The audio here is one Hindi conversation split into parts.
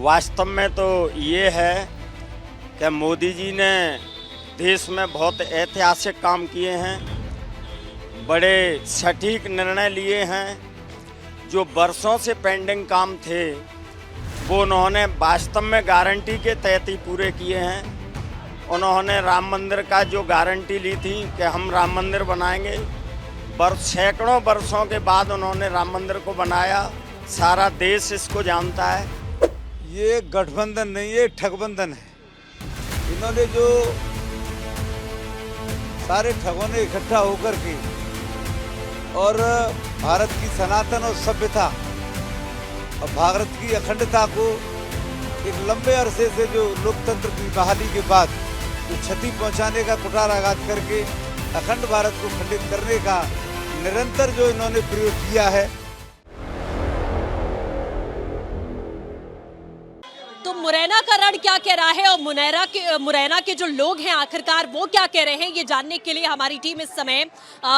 वास्तव में तो ये है कि मोदी जी ने देश में बहुत ऐतिहासिक काम किए हैं, बड़े सटीक निर्णय लिए हैं। जो वर्षों से पेंडिंग काम थे वो उन्होंने वास्तव में गारंटी के तहत ही पूरे किए हैं। उन्होंने राम मंदिर का जो गारंटी ली थी कि हम राम मंदिर बनाएंगे, सैकड़ों वर्षों के बाद उन्होंने राम मंदिर को बनाया। सारा देश इसको जानता है। ये गठबंधन नहीं, ये ठगबंधन है। इन्होंने जो सारे ठगों ने इकट्ठा होकर के और भारत की सनातन और सभ्यता और भारत की अखंडता को एक लंबे अरसे से जो लोकतंत्र की बहाली के बाद जो क्षति पहुंचाने का कुठाराघात करके अखंड भारत को खंडित करने का निरंतर जो इन्होंने प्रयोग किया है। तो मुरैना का रण क्या कह रहा है और मुरैना के जो लोग हैं आखिरकार वो क्या कह रहे हैं, ये जानने के लिए हमारी टीम इस समय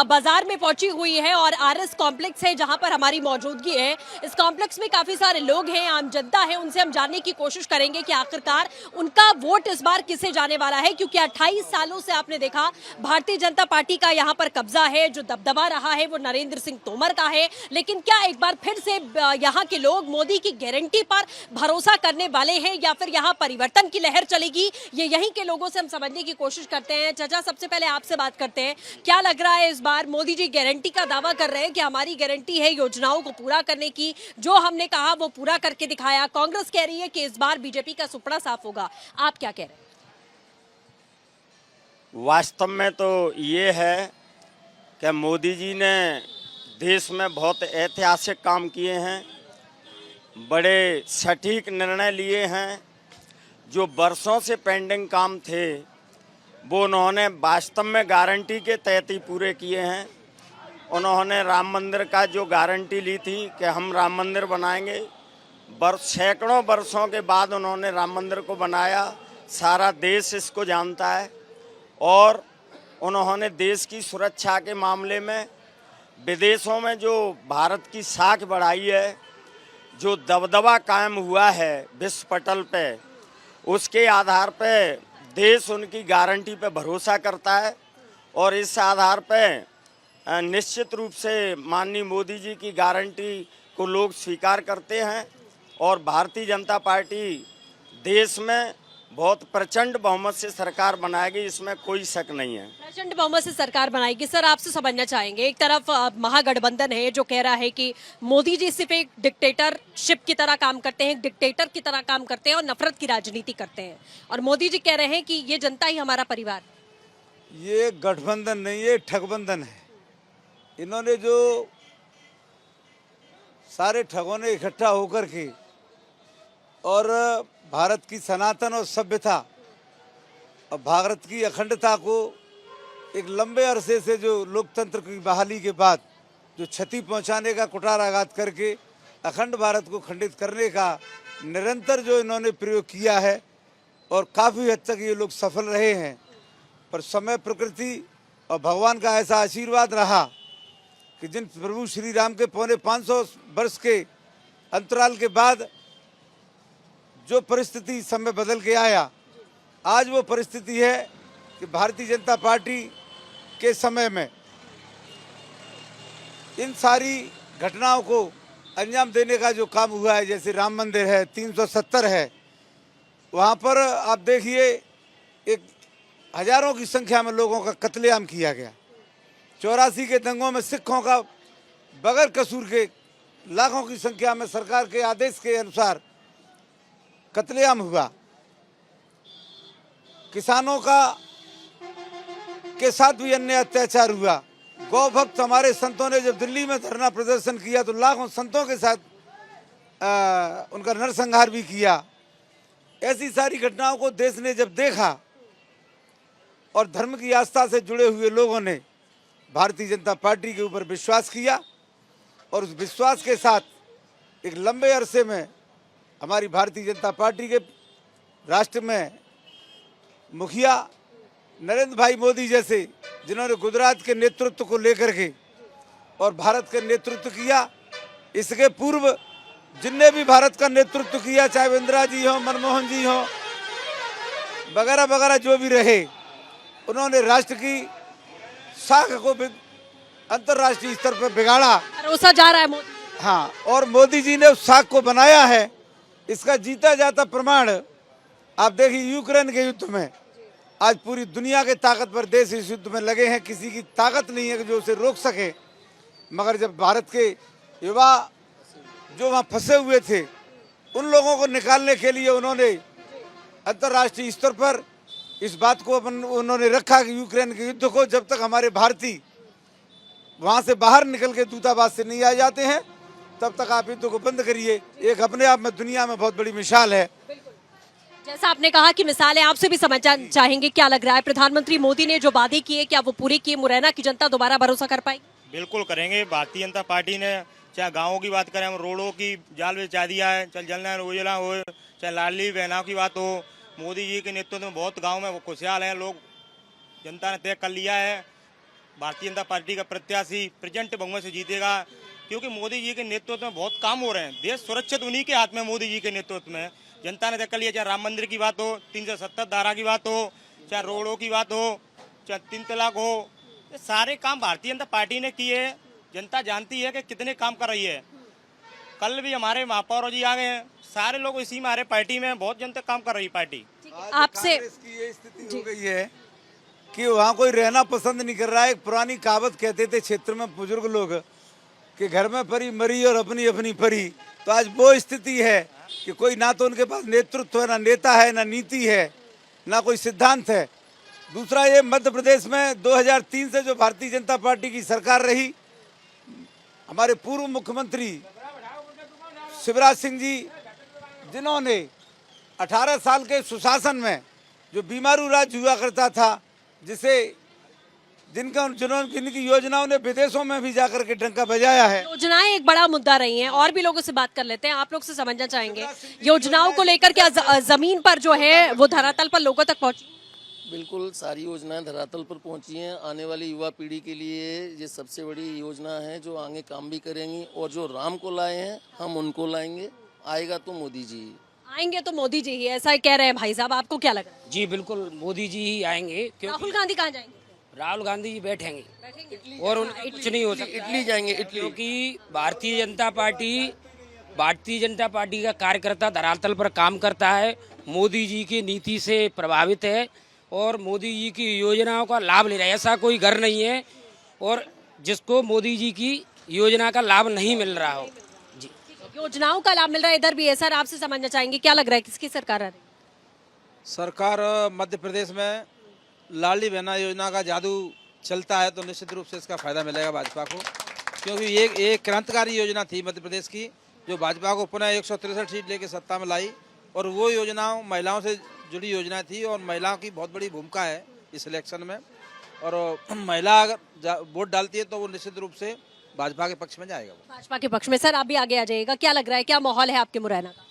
बाजार में पहुंची हुई है और आरएस कॉम्प्लेक्स है जहां पर हमारी मौजूदगी है। इस कॉम्प्लेक्स में काफी सारे लोग हैं, आम जनता है, उनसे हम जानने की कोशिश करेंगे कि आखिरकार उनका वोट इस बार किसे जाने वाला है, क्योंकि 28 सालों से आपने देखा भारतीय जनता पार्टी का यहाँ पर कब्जा है। जो दबदबा रहा है वो नरेंद्र सिंह तोमर का है, लेकिन क्या एक बार फिर से यहाँ के लोग मोदी की गारंटी पर भरोसा करने वाले हैं या फिर यहाँ परिवर्तन की लहर चलेगी, ये यहीं के लोगों से हम समझने की कोशिश करते हैं। चाचा, सबसे पहले आपसे बात करते हैं, क्या लग रहा है इस बार मोदी जी गारंटी का दावा कर रहे हैं कि हमारी गारंटी है योजनाओं को पूरा करने की, जो हमने कहा वो पूरा करके दिखाया। कांग्रेस कह रही है कि इस बार बीजेपी का सुपड़ा साफ होगा, आप क्या कह रहे हैं? वास्तव में तो ये है कि मोदी जी ने देश में बहुत ऐतिहासिक काम किए हैं, बड़े सटीक निर्णय लिए हैं। जो वर्षों से पेंडिंग काम थे वो उन्होंने वास्तव में गारंटी के तहत ही पूरे किए हैं। उन्होंने राम मंदिर का जो गारंटी ली थी कि हम राम मंदिर बनाएंगे, सैकड़ों वर्षों के बाद उन्होंने राम मंदिर को बनाया। सारा देश इसको जानता है। और उन्होंने देश की सुरक्षा के मामले में विदेशों में जो भारत की साख बढ़ाई है, जो दबदबा कायम हुआ है विश्व पटल पे, उसके आधार पे देश उनकी गारंटी पे भरोसा करता है। और इस आधार पे निश्चित रूप से माननीय मोदी जी की गारंटी को लोग स्वीकार करते हैं और भारतीय जनता पार्टी देश में बहुत प्रचंड बहुमत से सरकार बनाएगी, इसमें कोई शक नहीं है। प्रचंड बहुमत से सरकार बनाएगी। सर, आपसे समझना चाहेंगे, एक तरफ महागठबंधन है जो कह रहा है कि मोदी जी सिर्फ एक डिक्टेटरशिप की तरह काम करते हैं, डिक्टेटर की तरह काम करते हैं और नफरत की राजनीति करते हैं, और मोदी जी कह रहे हैं कि ये जनता ही हमारा परिवार। ये गठबंधन नहीं, ये ठगबंधन है। इन्होंने जो सारे ठगों ने इकट्ठा होकर के और भारत की सनातन और सभ्यता और भारत की अखंडता को एक लंबे अरसे से जो लोकतंत्र की बहाली के बाद जो क्षति पहुंचाने का कुठाराघात करके अखंड भारत को खंडित करने का निरंतर जो इन्होंने प्रयोग किया है, और काफ़ी हद तक ये लोग सफल रहे हैं। पर समय, प्रकृति और भगवान का ऐसा आशीर्वाद रहा कि जिन प्रभु श्री राम के 550 वर्ष के अंतराल के बाद जो परिस्थिति समय बदल के आया, आज वो परिस्थिति है कि भारतीय जनता पार्टी के समय में इन सारी घटनाओं को अंजाम देने का जो काम हुआ है, जैसे राम मंदिर है, 370 है, वहाँ पर आप देखिए एक हजारों की संख्या में लोगों का कत्लेआम किया गया। 84 के दंगों में सिखों का बगैर कसूर के लाखों की संख्या में सरकार के आदेश के अनुसार कत्लेआम हुआ। किसानों का के साथ भी अन्य अत्याचार हुआ। गौ भक्त हमारे संतों ने जब दिल्ली में धरना प्रदर्शन किया तो लाखों संतों के साथ उनका नरसंहार भी किया। ऐसी सारी घटनाओं को देश ने जब देखा और धर्म की आस्था से जुड़े हुए लोगों ने भारतीय जनता पार्टी के ऊपर विश्वास किया, और उस विश्वास के साथ एक लंबे अरसे में हमारी भारतीय जनता पार्टी के राष्ट्र में मुखिया नरेंद्र भाई मोदी जैसे, जिन्होंने गुजरात के नेतृत्व को लेकर के और भारत का नेतृत्व किया, इसके पूर्व जिनने भी भारत का नेतृत्व किया, चाहे वो इंदिरा जी हो, मनमोहन जी हो, वगैरह वगैरह जो भी रहे, उन्होंने राष्ट्र की साख को अंतर्राष्ट्रीय स्तर पर बिगाड़ा। भरोसा जा रहा है मोदी। हाँ, और मोदी जी ने उस साख को बनाया है। इसका जीता जाता प्रमाण आप देखिए, यूक्रेन के युद्ध में आज पूरी दुनिया के ताकतवर देश इस युद्ध में लगे हैं। किसी की ताकत नहीं है कि जो उसे रोक सके। मगर जब भारत के युवा जो वहाँ फंसे हुए थे, उन लोगों को निकालने के लिए उन्होंने अंतर्राष्ट्रीय स्तर पर इस बात को उन्होंने रखा कि यूक्रेन के युद्ध को जब तक हमारे भारतीय वहाँ से बाहर निकल के दूतावास से नहीं आ जाते हैं, तब तक आप युद्ध को बंद करिए। एक अपने आप में दुनिया में बहुत बड़ी मिसाल है। जैसा आपने कहा कि मिसाल है, आपसे भी समझना चाहेंगे क्या लग रहा है, प्रधानमंत्री मोदी ने जो वादे किए क्या वो पूरे किए? मुरैना की जनता दोबारा भरोसा कर पाएगी? बिल्कुल करेंगे। भारतीय जनता पार्टी ने चाहे गाँवों की बात करें, हम रोडों की जाल बिछा दिया है, चाहे जल नहर योजना हो, चाहे लाडली बहना की बात हो, मोदी जी के नेतृत्व में बहुत गाँव में वो खुशहाल है लोग। जनता ने तय कर लिया है भारतीय जनता पार्टी का प्रत्याशी प्रेजेंट बहुमत से जीतेगा, क्योंकि मोदी जी के नेतृत्व में बहुत काम हो रहे हैं। देश सुरक्षित उन्हीं के हाथ में, मोदी जी के नेतृत्व में। जनता ने तय कर लिया, चाहे राम मंदिर की बात हो, 370 धारा की बात हो, चाहे रोडों की बात हो, चाहे 3 तलाक हो, ये सारे काम भारतीय जनता पार्टी ने किए। जनता जानती है कि कितने काम कर रही है। कल भी हमारे महापौर जी आ गए हैं, सारे लोग इसी में हमारे पार्टी में बहुत जनता काम कर रही है पार्टी। आपसे कांग्रेस की ये स्थिति हो गई है कि वहाँ कोई रहना पसंद नहीं कर रहा है। एक पुरानी कहावत कहते थे क्षेत्र में बुजुर्ग लोग कि घर में परी मरी और अपनी अपनी परी। तो आज वो स्थिति है कि कोई ना तो उनके पास नेतृत्व है, ना नेता है, ना नीति है, ना कोई सिद्धांत है। दूसरा, ये मध्य प्रदेश में 2003 से जो भारतीय जनता पार्टी की सरकार रही, हमारे पूर्व मुख्यमंत्री शिवराज सिंह जी, जिन्होंने 18 साल के सुशासन में जो बीमारू राज हुआ करता था, जिनकी योजनाओं ने विदेशों में भी जाकर के डंका बजाया है। योजनाएं एक बड़ा मुद्दा रही हैं, और भी लोगों से बात कर लेते हैं। आप लोग से समझना चाहेंगे योजनाओं को लेकर क्या जमीन पर जो है वो धरातल पर लोगों तक पहुंची? बिल्कुल, सारी योजनाएं धरातल पर पहुंची हैं। आने वाली युवा पीढ़ी के लिए ये सबसे बड़ी योजना है जो आगे काम भी करेंगी। और जो राम को लाए हैं हम उनको लाएंगे। आएगा तो मोदी जी आएंगे तो मोदी जी ही, ऐसा कह रहे हैं भाई साहब। आपको क्या लग रहा है? जी बिल्कुल, मोदी जी ही आएंगे। राहुल गांधी कहाँ जाएंगे? राहुल गांधी जी बैठेंगे और उनका कुछ नहीं हो सकता। इटली जाएंगे, इटली। क्योंकि भारतीय जनता पार्टी का कार्यकर्ता धरातल पर काम करता है, मोदी जी की नीति से प्रभावित है और मोदी जी की योजनाओं का लाभ ले रहा है। ऐसा कोई घर नहीं है और जिसको मोदी जी की योजना का लाभ नहीं मिल रहा हो। जी, योजनाओं का लाभ मिल रहा है, इधर भी है। सर, आपसे समझना चाहेंगे क्या लग रहा है, किसकी सरकार आ रही है? सरकार मध्य प्रदेश में लाडली बहना योजना का जादू चलता है तो निश्चित रूप से इसका फायदा मिलेगा भाजपा को, क्योंकि ये एक क्रांतिकारी योजना थी मध्य प्रदेश की, जो भाजपा को पुनः 163 सीट लेके सत्ता में लाई। और वो योजनाओं महिलाओं से जुड़ी योजना थी और महिलाओं की बहुत बड़ी भूमिका है इस इलेक्शन में। और महिला अगर वोट डालती है तो वो निश्चित रूप से भाजपा के पक्ष में जाएगा। भाजपा के पक्ष में। सर, आप भी आगे आ जाइएगा। क्या लग रहा है, क्या माहौल है आपके मुरैना का?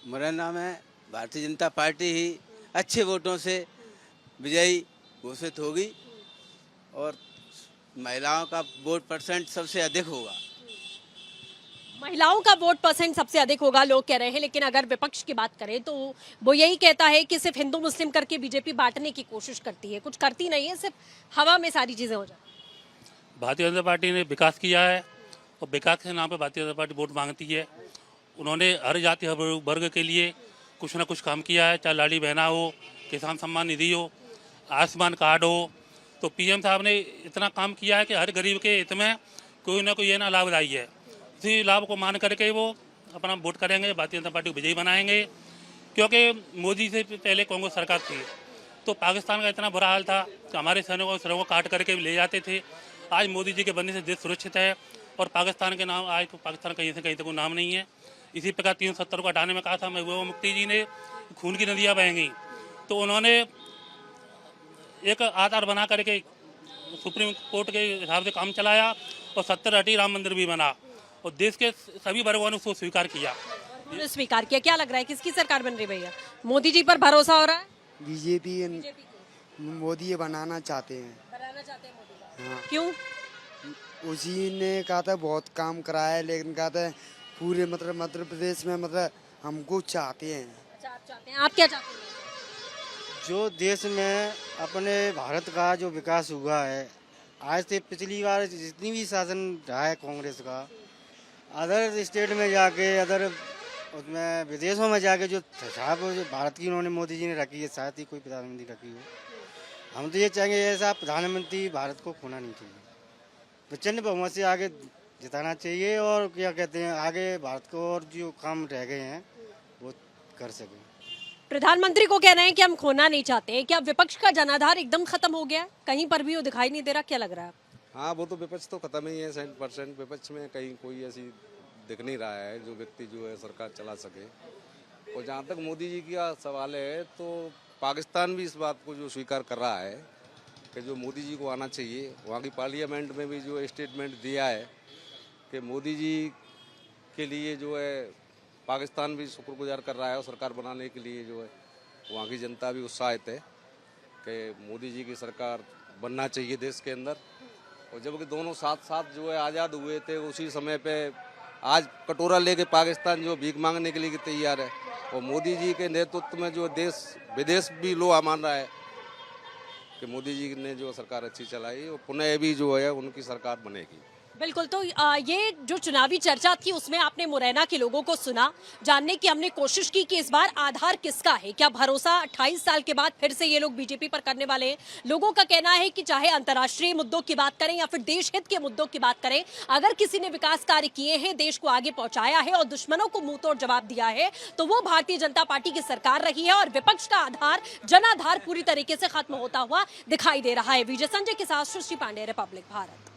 मुरैना में भारतीय जनता पार्टी ही अच्छे वोटों से विजयी घोषित होगी और महिलाओं का वोट परसेंट सबसे अधिक होगा। महिलाओं का वोट परसेंट सबसे अधिक होगा लोग कह रहे हैं, लेकिन अगर विपक्ष की बात करें तो वो यही कहता है कि सिर्फ हिंदू मुस्लिम करके बीजेपी बांटने की कोशिश करती है, कुछ करती नहीं है, सिर्फ हवा में सारी चीजें हो जाती। भारतीय जनता पार्टी ने विकास किया है और विकास के नाम पे भारतीय जनता पार्टी वोट मांगती है। उन्होंने हर जाति हर वर्ग के लिए कुछ ना कुछ काम किया है, चाहे लाडली बहना हो, किसान सम्मान निधि हो, आयुष्मान कार्ड हो। तो पीएम साहब ने इतना काम किया है कि हर गरीब के हित में कोई ना कोई ये ना लाभदायी है। इसी लाभ को मान करके वो अपना वोट करेंगे, भारतीय जनता पार्टी को विजयी बनाएंगे। क्योंकि मोदी से पहले कांग्रेस सरकार थी तो पाकिस्तान का इतना बुरा हाल था कि हमारे सैनिकों को काट करके ले जाते थे। आज मोदी जी के बनने से देश सुरक्षित है और पाकिस्तान के नाम आज तो पाकिस्तान कहीं से कहीं तक कोई नाम नहीं है। इसी प्रकार 370 को हटाने में कहा था महबूबा मुफ्ती जी ने, खून की नदियाँ बहेंगी, तो उन्होंने एक आधार बना करके सुप्रीम कोर्ट के हिसाब से काम चलाया और 70 हटी राम मंदिर भी बना और देश के सभी वर्गों ने उसको स्वीकार किया। स्वीकार किया। क्या लग रहा है, किसकी सरकार बन रही भैया? मोदी जी पर भरोसा हो रहा है? बीजेपी मोदी ये बनाना चाहते हैं। मोदी। हाँ। क्यों? उसी ने कहा था बहुत काम कराया है, लेकिन कहा था पूरे मतलब मध्य प्रदेश में मतलब हमको चाहते हैं। अच्छा, आप चाहते हैं, आप क्या चाहते हैं? जो देश में अपने भारत का जो विकास हुआ है, आज से पिछली बार जितनी भी शासन रहा है कांग्रेस का, अदर स्टेट में जाके उसमें विदेशों में जाके जो छाप जो भारत की उन्होंने मोदी जी ने रखी है, शायद ही कोई प्रधानमंत्री रखी हो। हम तो ये चाहेंगे ऐसा प्रधानमंत्री भारत को खोना नहीं चाहिए, प्रचंड बहुमत से आगे जिताना चाहिए और क्या कहते हैं आगे भारत को और जो काम रह गए हैं वो कर सके। प्रधानमंत्री को कह रहे हैं कि हम खोना नहीं चाहते। क्या विपक्ष का जनाधार एकदम खत्म हो गया है? कहीं पर भी वो दिखाई नहीं दे रहा, क्या लग रहा है? हाँ, वो तो विपक्ष तो खत्म ही है 100%। विपक्ष में कहीं कोई ऐसी दिख नहीं रहा है जो व्यक्ति जो है सरकार चला सके। और जहाँ तक मोदी जी का सवाल है तो पाकिस्तान भी इस बात को जो स्वीकार कर रहा है कि जो मोदी जी को आना चाहिए। वहाँ की पार्लियामेंट में भी जो स्टेटमेंट दिया है कि मोदी जी के लिए जो है पाकिस्तान भी शुक्रगुजार कर रहा है और सरकार बनाने के लिए जो है वहाँ की जनता भी उत्साहित है कि मोदी जी की सरकार बनना चाहिए देश के अंदर। और जबकि दोनों साथ साथ जो है आज़ाद हुए थे, उसी समय पे आज कटोरा लेके पाकिस्तान जो भीख मांगने के लिए तैयार है। और मोदी जी के नेतृत्व में जो देश विदेश भी लोहा मान रहा है कि मोदी जी ने जो सरकार अच्छी चलाई और पुनः भी जो है उनकी सरकार बनेगी। बिल्कुल। तो ये जो चुनावी चर्चा थी उसमें आपने मुरैना के लोगों को सुना, जानने की हमने कोशिश की कि इस बार आधार किसका है, क्या भरोसा 28 साल के बाद फिर से ये लोग बीजेपी पर करने वाले हैं। लोगों का कहना है कि चाहे अंतर्राष्ट्रीय मुद्दों की बात करें या फिर देश हित के मुद्दों की बात करें, अगर किसी ने विकास कार्य किए हैं, देश को आगे पहुंचाया है और दुश्मनों को मुंह तोड़ जवाब दिया है तो वो भारतीय जनता पार्टी की सरकार रही है और विपक्ष का आधार जनाधार पूरी तरीके से खत्म होता हुआ दिखाई दे रहा है। विजय संजय के साथ सृष्टि पांडे, रिपब्लिक भारत।